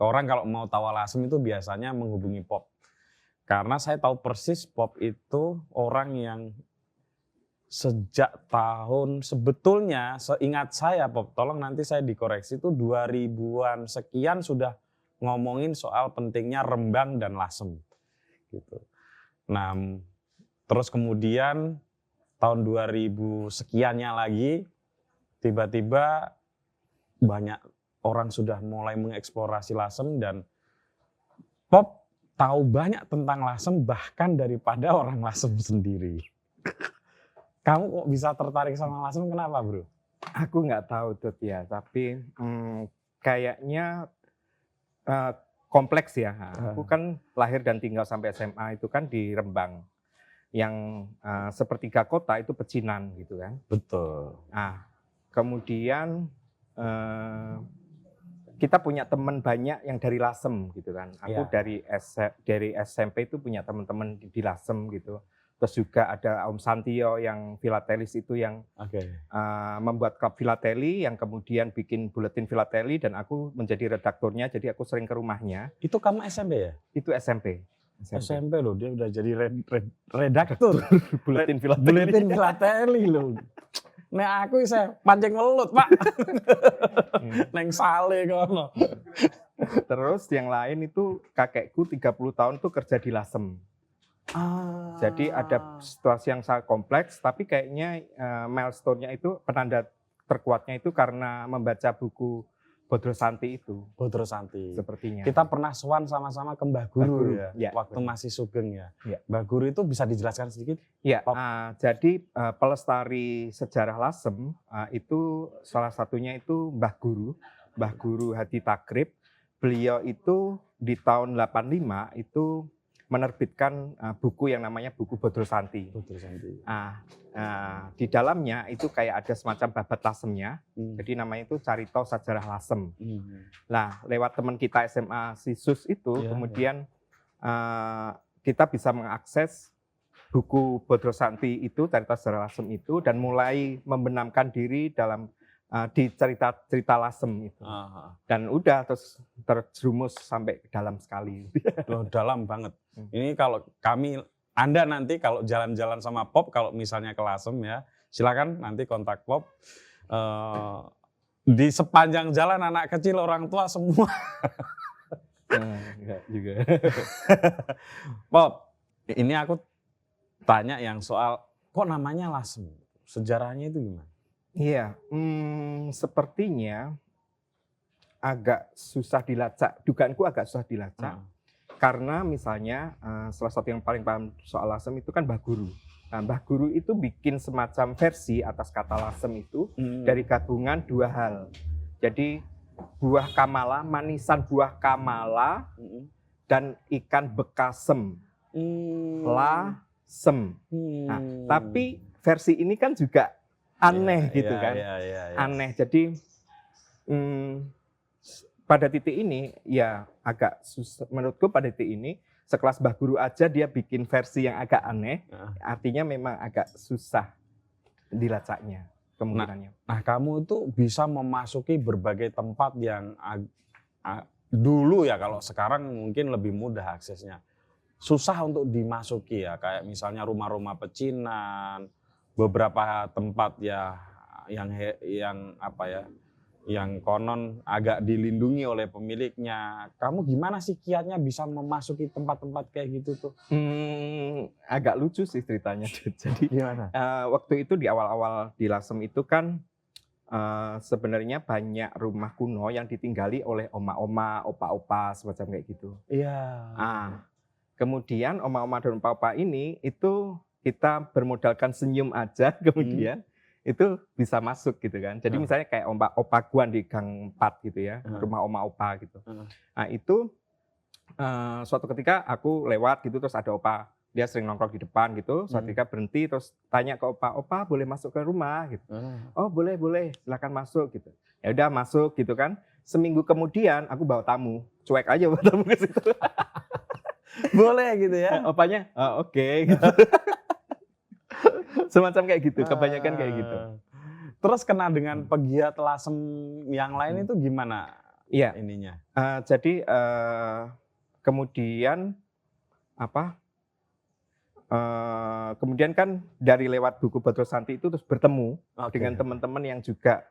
orang kalau mau tawa lasem itu biasanya menghubungi Pop. Karena saya tahu persis Pop itu orang yang sejak tahun sebetulnya seingat saya Pop, tolong nanti saya dikoreksi, itu 2000-an sekian sudah ngomongin soal pentingnya rembang dan lasem gitu. Nah, terus kemudian tahun 2000 sekiannya lagi tiba-tiba banyak orang sudah mulai mengeksplorasi lasem dan Pop tahu banyak tentang lasem bahkan daripada orang lasem sendiri. Kamu kok bisa tertarik sama lasem, kenapa bro? Aku nggak tahu Dut ya, tapi kayaknya kompleks ya. Aku kan lahir dan tinggal sampai SMA itu kan di Rembang. Yang sepertiga kota itu pecinan gitu kan. Betul. Nah, kemudian kita punya teman banyak yang dari Lasem gitu kan. Aku dari SMP itu punya teman-teman di Lasem gitu. Terus juga ada Om Santio yang filatelis itu yang membuat klub filateli, yang kemudian bikin buletin filateli, dan aku menjadi redakturnya, jadi aku sering ke rumahnya. Itu kamu SMP ya? Itu SMP. SMP loh, dia udah jadi redaktur. Buletin filateli. Buletin filateli loh. Nah aku bisa pancing welut, Pak. Neng sale kono. Terus yang lain itu kakekku 30 tahun tuh kerja di Lasem. Jadi ada situasi yang sangat kompleks, tapi kayaknya milestone-nya itu, penanda terkuatnya itu karena membaca buku Bodro Santi itu. Bodro Santi. Sepertinya. Kita pernah sowan sama-sama ke Mbah Guru ya, waktu betul. masih Sugeng ya. Ya. Mbah Guru itu bisa dijelaskan sedikit? Ya, jadi pelestari sejarah Lasem itu salah satunya itu Mbah Guru Hadi Takrib. Beliau itu di tahun 85 itu menerbitkan buku yang namanya buku Bodro Santi. Bodro Santi. Di dalamnya itu kayak ada semacam babat Lasemnya, jadi namanya itu Carito Sajarah Lasem. Nah, lewat teman kita SMA Sisus itu, kemudian kita bisa mengakses buku Bodro Santi itu, Carito Sajarah Lasem itu, dan mulai membenamkan diri dalam di cerita Lasem itu. Dan udah terus terjerumus sampai dalam sekali. Loh, dalam banget. Ini kalau Anda nanti kalau jalan-jalan sama Pop, kalau misalnya ke Lasem ya, silakan nanti kontak Pop. Di sepanjang jalan anak kecil, orang tua semua. Enggak juga. Pop, ini aku tanya yang soal kok namanya Lasem. Sejarahnya itu gimana? Iya, sepertinya agak susah dilacak. Dugaanku agak susah dilacak. Karena misalnya salah satu yang paling paham soal Lasem itu kan Mbah Guru. Nah, Mbah Guru itu bikin semacam versi atas kata Lasem itu dari gabungan dua hal. Jadi buah kamala, manisan buah kamala dan ikan bekasem. Lasem. Nah, tapi versi ini kan juga aneh gitu kan. Aneh. Jadi pada titik ini ya agak susah, menurutku pada titik ini sekelas Mbah Guru aja dia bikin versi yang agak aneh, artinya memang agak susah dilacaknya kemungkinannya. Nah, kamu itu bisa memasuki berbagai tempat yang dulu ya, kalau sekarang mungkin lebih mudah aksesnya. Susah untuk dimasuki ya, kayak misalnya rumah-rumah pecinan, beberapa tempat ya yang apa ya, yang konon agak dilindungi oleh pemiliknya. Kamu gimana sih kiatnya bisa memasuki tempat-tempat kayak gitu tuh? Agak lucu sih ceritanya. Jadi gimana? Waktu itu di awal-awal di Lasem itu kan sebenarnya banyak rumah kuno yang ditinggali oleh oma-oma, opa-opa semacam kayak gitu. Iya. Kemudian oma-oma dan opa-opa ini itu kita bermodalkan senyum aja, kemudian itu bisa masuk gitu kan. Jadi misalnya kayak opa Guan di Gang 4 gitu ya, rumah oma opa gitu. Nah itu suatu ketika aku lewat gitu, terus ada opa, dia sering nongkrong di depan gitu, suatu ketika berhenti terus tanya ke opa boleh masuk ke rumah gitu. Oh boleh, silakan masuk gitu. Ya udah masuk gitu kan. Seminggu kemudian aku bawa tamu, cuek aja bawa tamu ke situ. Boleh gitu ya. Opanya oke gitu. Semacam kayak gitu, kebanyakan kayak gitu. Terus kena dengan pegiat Lasem yang lain itu gimana? Iya, ininya. Jadi kemudian apa? Kemudian kan dari lewat buku Bodro Santi itu terus bertemu dengan teman-teman yang juga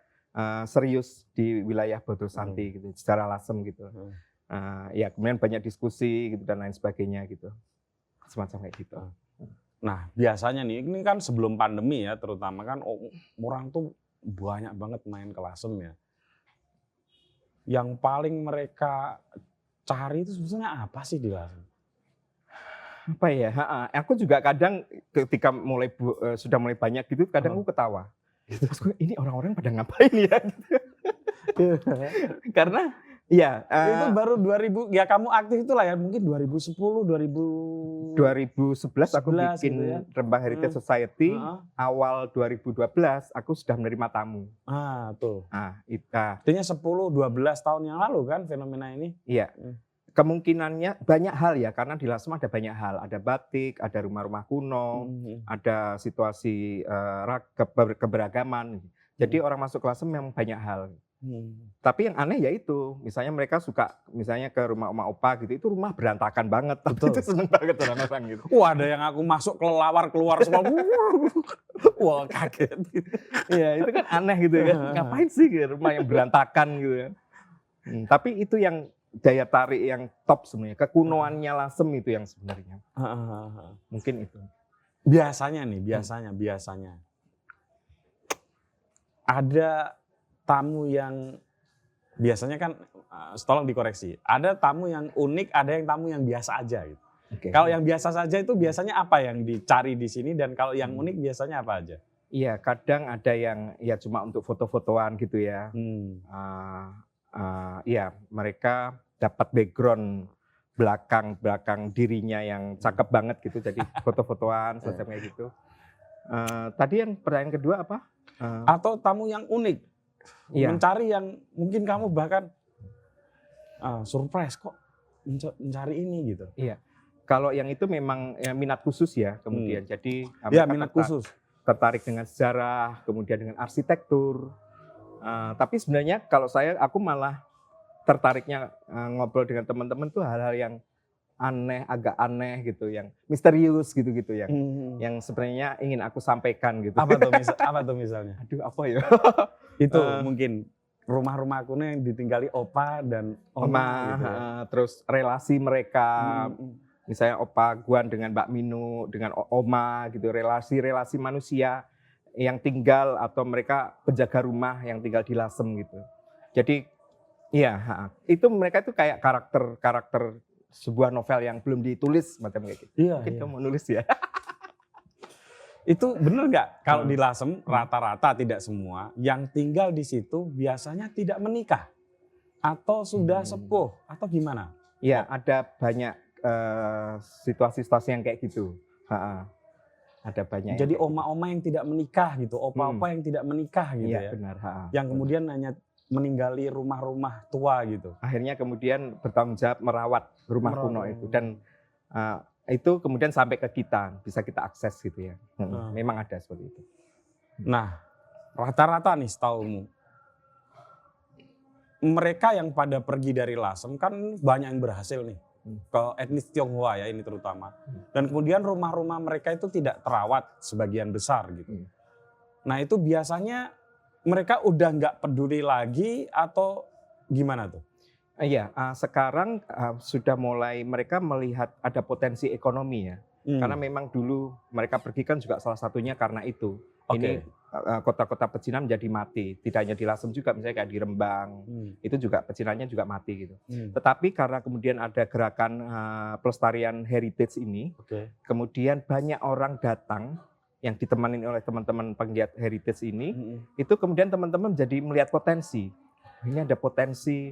serius di wilayah Bodro Santi gitu, secara Lasem gitu. Ya kemudian banyak diskusi gitu dan lain sebagainya gitu, semacam kayak gitu. Nah biasanya nih, ini kan sebelum pandemi ya, terutama kan orang tuh banyak banget main ke Lasem ya. Yang paling mereka cari itu sebetulnya apa sih di Lasem? Apa ya? Aku juga kadang ketika sudah mulai banyak gitu, kadang aku ketawa. Terus ini orang-orang pada ngapain ya? Karena ya itu baru 2000 ya, kamu aktif itu lah ya, mungkin 2010, 2011 aku bikin gitu ya. Rembang Heritage Society. Awal 2012 aku sudah menerima tamu. Tuh. Itu. Artinya 10-12 tahun yang lalu kan fenomena ini? Iya. kemungkinannya banyak hal ya, karena di Lasem ada banyak hal, ada batik, ada rumah-rumah kuno, ada situasi keberagaman. Jadi orang masuk ke Lasem memang banyak hal. Tapi yang aneh ya itu, misalnya mereka suka misalnya ke rumah oma opa gitu, itu rumah berantakan banget, tapi Betul. itu seneng banget orang-orang gitu. Wah, ada yang aku masuk kelelawar keluar semua. Wah, kaget. Iya, itu kan aneh gitu kan. Ngapain sih gitu, rumah yang berantakan gitu kan. Tapi itu yang daya tarik yang top sebenarnya. Kekunoannya Lasem itu yang sebenarnya. Mungkin itu. Biasanya ada tamu yang biasanya kan tolong dikoreksi. Ada tamu yang unik, ada yang tamu yang biasa aja gitu. Okay. Kalau yang biasa saja itu biasanya apa yang dicari di sini, dan kalau yang unik biasanya apa aja? Iya, kadang ada yang ya cuma untuk foto-fotoan gitu ya. Iya, mereka dapat background belakang dirinya yang cakep banget gitu, jadi foto-fotoan semacam kayak gitu. Tadi yang pertanyaan kedua apa? Atau tamu yang unik, iya. mencari yang mungkin kamu bahkan surprise kok mencari ini gitu. Iya, kalau yang itu memang ya, minat khusus ya kemudian. Jadi ya minat khusus. Tertarik dengan sejarah, kemudian dengan arsitektur. Tapi sebenarnya kalau aku malah tertariknya ngobrol dengan teman-teman tuh hal-hal yang aneh, agak aneh gitu, yang misterius gitu-gitu, yang sebenarnya ingin aku sampaikan gitu. Apa tuh misalnya? Aduh, apa ya? Itu mungkin rumah-rumah kuno yang ditinggali opa dan oma gitu ya. Terus relasi mereka, misalnya opa Guan dengan Mbak Minu, dengan oma gitu, relasi-relasi manusia yang tinggal atau mereka penjaga rumah yang tinggal di Lasem gitu. Jadi iya, itu mereka itu kayak karakter sebuah novel yang belum ditulis macam kayak gitu. Iya, Mungkin kamu nulis ya. Itu benar nggak? Kalau di Lasem rata-rata, tidak semua yang tinggal di situ biasanya tidak menikah atau sudah sepuh atau gimana? Iya, ada banyak situasi-situasi yang kayak gitu. Ada banyak. Jadi oma-oma yang tidak menikah gitu, opa-opa yang tidak menikah gitu iya, ya. Benar. Yang kemudian hanya meninggali rumah-rumah tua gitu. Akhirnya kemudian bertanggung jawab merawat rumah kuno itu, dan itu kemudian sampai ke kita, bisa kita akses gitu ya. Memang ada seperti itu. Nah, rata-rata nih setaumu, mereka yang pada pergi dari Lasem kan banyak yang berhasil nih. Ke etnis Tionghoa ya ini terutama. Dan kemudian rumah-rumah mereka itu tidak terawat sebagian besar gitu. Nah itu biasanya mereka udah nggak peduli lagi atau gimana tuh? Iya, sekarang sudah mulai mereka melihat ada potensi ekonomi ya. Karena memang dulu mereka pergi kan juga salah satunya karena itu. Ini kota-kota pecinan menjadi mati. Tidak hanya di Lasem juga, misalnya kayak di Rembang, itu juga pecinannya juga mati gitu. Tetapi karena kemudian ada gerakan pelestarian heritage ini, kemudian banyak orang datang yang ditemani oleh teman-teman penggiat heritage ini, itu kemudian teman-teman jadi melihat potensi. Ini ada potensi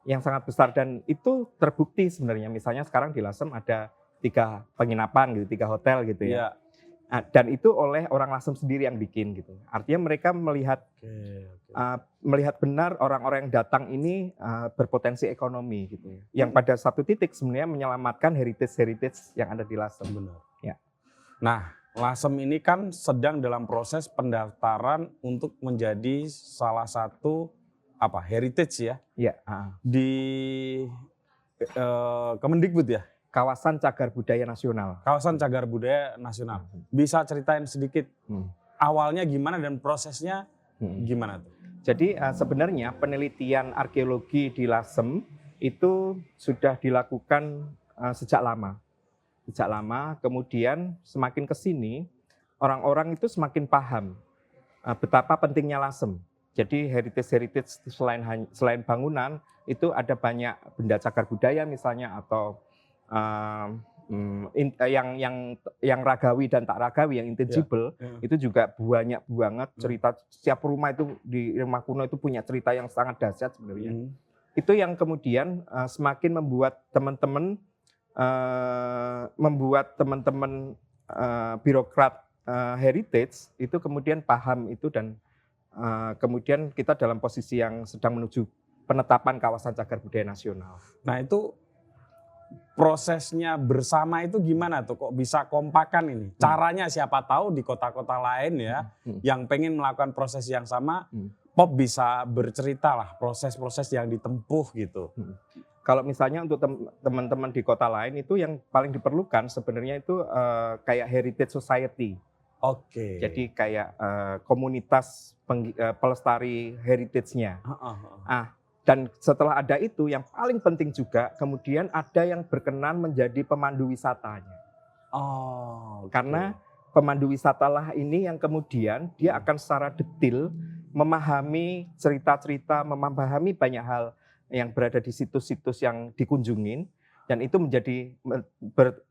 yang sangat besar, dan itu terbukti sebenarnya. Misalnya sekarang di Lasem ada 3 penginapan gitu, 3 hotel gitu ya. Dan itu oleh orang Lasem sendiri yang bikin gitu. Artinya mereka melihat melihat benar orang-orang yang datang ini berpotensi ekonomi gitu ya. Yang pada satu titik sebenarnya menyelamatkan heritage yang ada di Lasem. Benar. Ya. Nah, Lasem ini kan sedang dalam proses pendaftaran untuk menjadi salah satu heritage ya. Iya. Di Kemendikbud ya. Kawasan Cagar Budaya Nasional. Kawasan Cagar Budaya Nasional. Bisa ceritain sedikit awalnya gimana dan prosesnya gimana tuh? Jadi sebenarnya penelitian arkeologi di Lasem itu sudah dilakukan sejak lama. Sejak lama, kemudian semakin ke sini orang-orang itu semakin paham betapa pentingnya Lasem. Jadi heritage selain bangunan itu ada banyak benda cagar budaya misalnya, atau yang ragawi dan tak ragawi, yang intangible, itu juga banyak banget cerita. Setiap rumah itu di rumah kuno itu punya cerita yang sangat dahsyat sebenarnya. Itu yang kemudian semakin membuat teman-teman birokrat heritage itu kemudian paham itu, dan kemudian kita dalam posisi yang sedang menuju penetapan kawasan cagar budaya nasional. Nah itu prosesnya bersama itu gimana tuh? Kok bisa kompakan ini? Caranya siapa tahu di kota-kota lain ya, yang pengen melakukan proses yang sama, Pop bisa bercerita lah proses-proses yang ditempuh gitu. Kalau misalnya untuk teman-teman di kota lain itu yang paling diperlukan sebenarnya itu kayak heritage society. Oke. Jadi kayak komunitas pelestari heritage-nya. Dan setelah ada itu yang paling penting juga kemudian ada yang berkenan menjadi pemandu wisatanya. Karena pemandu wisatalah ini yang kemudian dia akan secara detail memahami cerita-cerita, memahami banyak hal yang berada di situs-situs yang dikunjungin, dan itu menjadi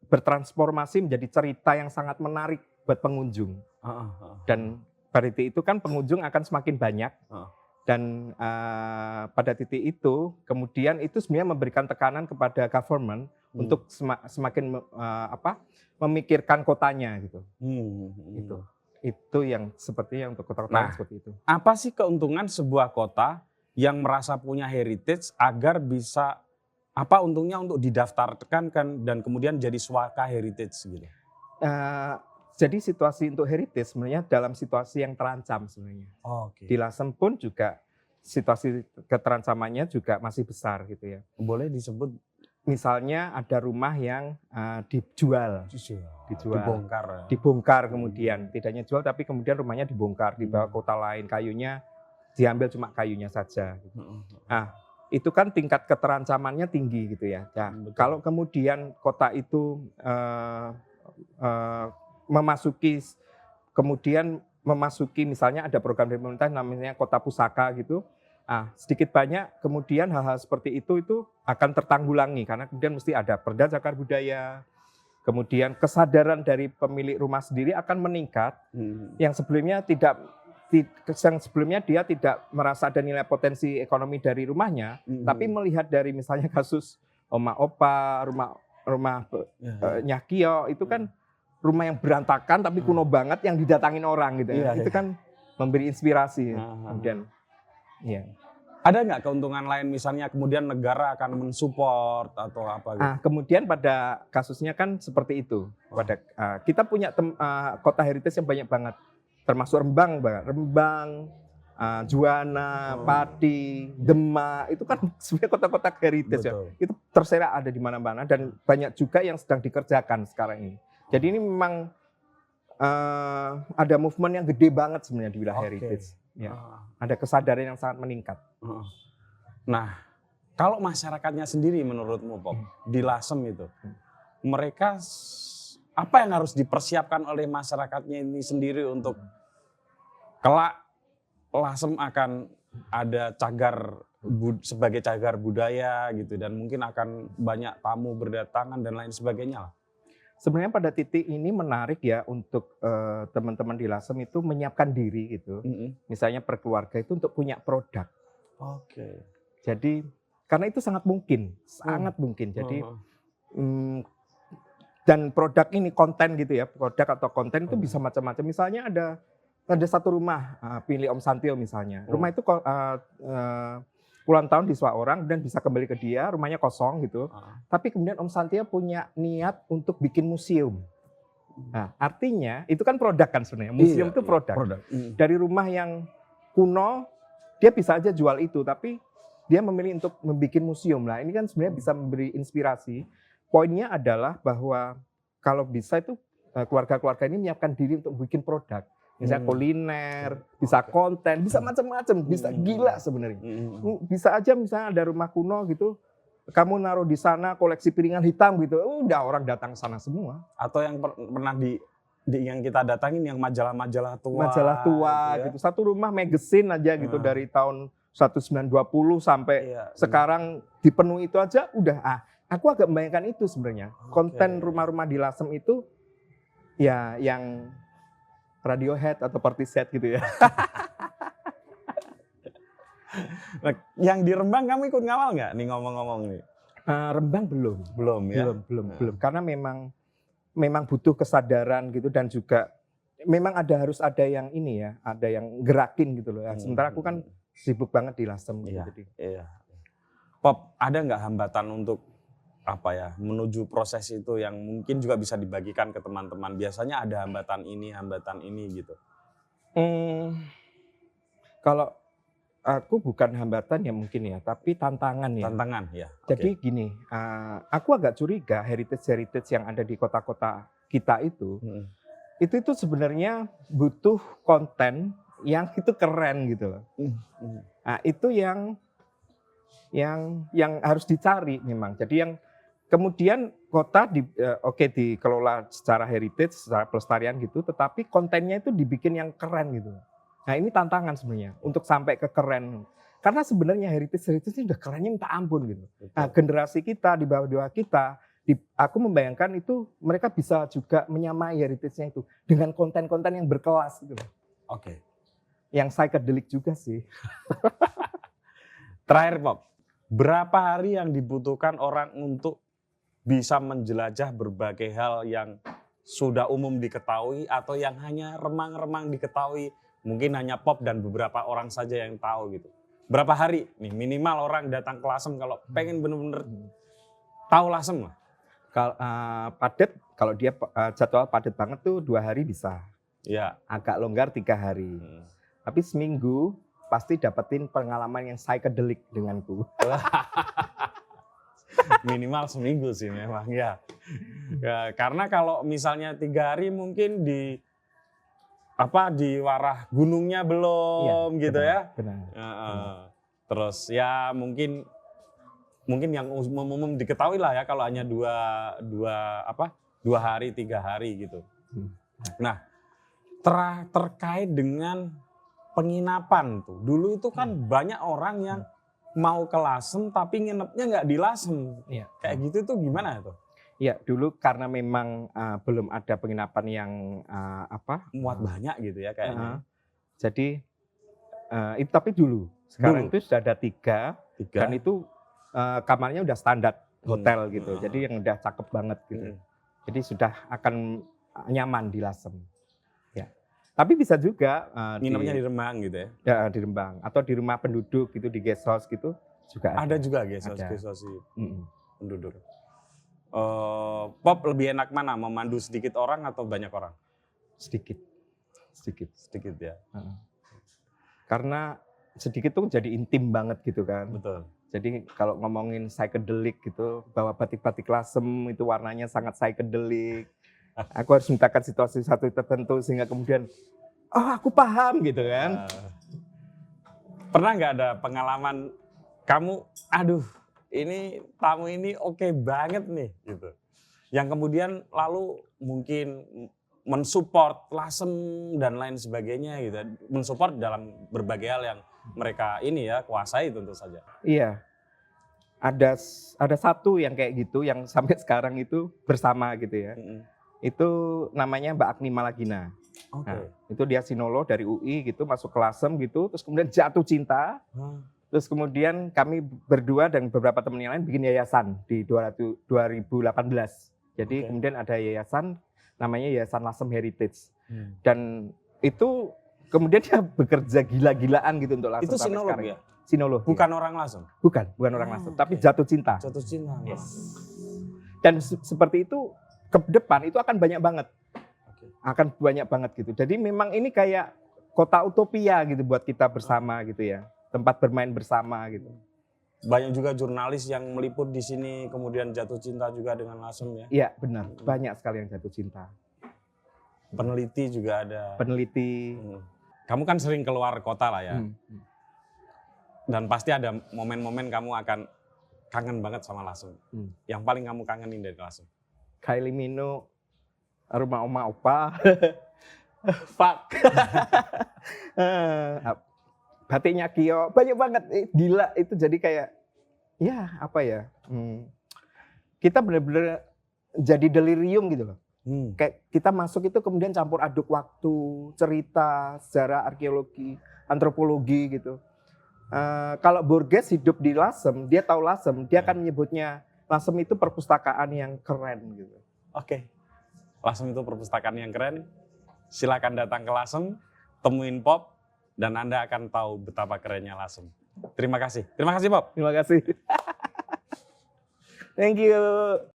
bertransformasi menjadi cerita yang sangat menarik buat pengunjung. Dan berarti itu kan pengunjung akan semakin banyak. Dan pada titik itu, kemudian itu sebenarnya memberikan tekanan kepada government untuk semakin memikirkan kotanya gitu. Itu yang sepertinya untuk kota-kota seperti itu. Apa sih keuntungan sebuah kota yang merasa punya heritage agar bisa apa untungnya untuk didaftarkan dan kemudian jadi swaka heritage gitu? Jadi situasi untuk heritage sebenarnya dalam situasi yang terancam sebenarnya. Di Lasem pun juga situasi keterancamannya juga masih besar gitu ya. Boleh disebut? Misalnya ada rumah yang dijual, dibongkar kemudian, tidak hanya jual tapi kemudian rumahnya dibongkar, dibawa ke kota lain, kayunya diambil cuma kayunya saja. Gitu. Nah, itu kan tingkat keterancamannya tinggi gitu ya. Nah, kalau kemudian kota itu memasuki misalnya ada program dari pemerintah namanya kota pusaka gitu. Sedikit banyak kemudian hal-hal seperti itu akan tertanggulangi karena kemudian mesti ada perda cagar budaya, kemudian kesadaran dari pemilik rumah sendiri akan meningkat. Yang sebelumnya dia tidak merasa ada nilai potensi ekonomi dari rumahnya, tapi melihat dari misalnya kasus Oma Opa, rumah Nyakio itu kan rumah yang berantakan tapi kuno banget yang didatangin orang gitu ya. Itu kan memberi inspirasi. Kemudian ada nggak keuntungan lain misalnya kemudian negara akan mensupport atau apa gitu? Kemudian pada kasusnya kan seperti itu. Kita punya kota heritage yang banyak banget, termasuk Rembang, Juwana, Pati, Demak, itu kan sebenarnya kota-kota heritage ya. Itu terserak ada di mana-mana dan banyak juga yang sedang dikerjakan sekarang ini. Jadi ini memang ada movement yang gede banget sebenarnya di wilayah heritage. Ya. Ada kesadaran yang sangat meningkat. Nah, kalau masyarakatnya sendiri menurutmu Pop, di Lasem itu, mereka apa yang harus dipersiapkan oleh masyarakatnya ini sendiri untuk kelak Lasem akan ada sebagai cagar budaya gitu dan mungkin akan banyak tamu berdatangan dan lain sebagainya lah. Sebenarnya pada titik ini menarik ya untuk teman-teman di Lasem itu menyiapkan diri gitu. Misalnya per keluarga itu untuk punya produk. Jadi karena itu sangat mungkin. Jadi dan produk ini konten gitu ya, produk atau konten itu bisa macam-macam. Misalnya ada satu rumah pilih Om Santio misalnya. Rumah itu puluhan tahun disewa orang dan bisa kembali ke dia, rumahnya kosong gitu. Tapi kemudian Om Santio punya niat untuk bikin museum. Nah, artinya itu kan produk kan sebenarnya. Museum itu produk. Dari rumah yang kuno dia bisa aja jual itu, tapi dia memilih untuk membuat museum. Nah, ini kan sebenarnya bisa memberi inspirasi. Poinnya adalah bahwa kalau bisa itu keluarga-keluarga ini menyiapkan diri untuk bikin produk. Misalnya kuliner, bisa konten, bisa macam-macam, bisa gila sebenarnya. Bisa aja misalnya ada rumah kuno gitu, kamu naruh di sana koleksi piringan hitam gitu, udah orang datang ke sana semua. Atau yang pernah yang kita datangin yang majalah-majalah tua. Majalah tua gitu. Satu rumah magazine aja gitu dari tahun 1920 sampai sekarang dipenuhi itu aja udah. Aku agak membayangkan itu sebenarnya. Konten rumah-rumah di Lasem itu ya yang Radiohead atau Portishead gitu ya. Nah, yang di Rembang kamu ikut ngawal nggak nih ngomong-ngomong nih? Rembang belum ya. Belum. Karena memang butuh kesadaran gitu dan juga memang harus ada yang ini ya, ada yang gerakin gitu loh. Sementara aku kan sibuk banget di Lasem gitu. Pop, ada nggak hambatan untuk menuju proses itu yang mungkin juga bisa dibagikan ke teman-teman. Biasanya ada hambatan ini gitu. Kalau aku bukan hambatan ya mungkin ya, tapi tantangan ya. Tantangan ya. Jadi gini, aku agak curiga heritage yang ada di kota-kota kita itu sebenarnya butuh konten yang itu keren gitu loh. Nah, itu yang harus dicari memang. Jadi yang kemudian kota dikelola secara heritage, secara pelestarian gitu, tetapi kontennya itu dibikin yang keren gitu. Nah, ini tantangan sebenarnya untuk sampai ke keren. Karena sebenarnya heritage ini udah kerennya minta ampun gitu. Nah, generasi kita di bawah kita, aku membayangkan itu mereka bisa juga menyamai heritage-nya itu dengan konten-konten yang berkelas gitu. Oke. Yang psychedelic juga sih. Terakhir Pop, berapa hari yang dibutuhkan orang untuk bisa menjelajah berbagai hal yang sudah umum diketahui atau yang hanya remang-remang diketahui, mungkin hanya Pop dan beberapa orang saja yang tahu gitu. Berapa hari nih minimal orang datang ke Lasem kalau pengen bener-bener tahu Lasem lah. Kalau padat, kalau dia jadwal padat banget tuh 2 hari bisa. Ya. Agak longgar 3 hari. Tapi seminggu pasti dapetin pengalaman yang psychedelic denganku. Minimal seminggu sih memang ya. Karena kalau misalnya 3 hari mungkin di warah gunungnya belum gitu ya. Benar. Terus ya mungkin yang umum diketahui lah ya kalau hanya 2 hari 3 hari gitu. Nah, terkait dengan penginapan tuh. Dulu itu kan banyak orang yang mau ke Lasem tapi nginepnya nggak di Lasem. Iya. Kayak gitu tuh gimana tuh? Iya, dulu karena memang belum ada penginapan yang muat banyak gitu ya kayaknya. Jadi itu tapi dulu. Sekarang itu sudah ada 3. Dan itu kamarnya udah standar hotel gitu. Jadi yang udah cakep banget gitu. Jadi sudah akan nyaman di Lasem. Ya. Tapi bisa juga nginepnya di Rembang gitu ya. Ya, di Rembang atau di rumah penduduk gitu, di guest house gitu juga ada. Ada juga guest house penduduk. Pop lebih enak mana, memandu sedikit orang atau banyak orang? Sedikit ya. Karena sedikit tuh jadi intim banget gitu kan. Betul. Jadi kalau ngomongin psychedelic gitu, bawa batik-batik Lasem itu warnanya sangat psychedelic. Aku harus mintakan situasi satu tertentu sehingga kemudian, aku paham gitu kan. Pernah nggak ada pengalaman kamu, ini tamu ini oke banget nih gitu. Yang kemudian lalu mungkin mensupport Lasem dan lain sebagainya gitu. Mensupport dalam berbagai hal yang mereka kuasai tentu saja. Iya. Ada satu yang kayak gitu yang sampai sekarang itu bersama gitu ya. Itu namanya Mbak Agni Malagina. Nah, itu dia sinolog dari UI gitu, masuk ke Lasem gitu, terus kemudian jatuh cinta. Terus kemudian kami berdua dan beberapa teman yang lain bikin yayasan di 2018. Jadi kemudian ada yayasan namanya Yayasan Lasem Heritage. Dan itu kemudian dia bekerja gila-gilaan gitu untuk Lasem. Itu sinolog ya? Sinolog. Bukan orang Lasem? Bukan orang Lasem, tapi jatuh cinta. Jatuh cinta. Yes. Dan seperti itu ke depan itu akan banyak banget. Akan banyak banget gitu. Jadi memang ini kayak kota utopia gitu buat kita bersama gitu ya. Tempat bermain bersama gitu. Banyak juga jurnalis yang meliput di sini kemudian jatuh cinta juga dengan Lasem ya? Iya benar, banyak sekali yang jatuh cinta. Peneliti juga ada. Peneliti. Kamu kan sering keluar kota lah ya. Dan pasti ada momen-momen kamu akan kangen banget sama Lasem. Yang paling kamu kangenin dari Lasem? Kylie Minogue, rumah oma opa, fuck, batiknya Kio, banyak banget, gila itu jadi kayak, kita benar-benar jadi delirium gitu loh. Kayak kita masuk itu kemudian campur aduk waktu, cerita, sejarah, arkeologi, antropologi gitu. Kalau Borges hidup di Lasem, dia tahu Lasem, dia akan menyebutnya Lasem itu perpustakaan yang keren gitu. Oke. Lasem itu perpustakaan yang keren. Silakan datang ke Lasem, temuin Pop, dan Anda akan tahu betapa kerennya Lasem. Terima kasih. Terima kasih Pop. Terima kasih. Thank you.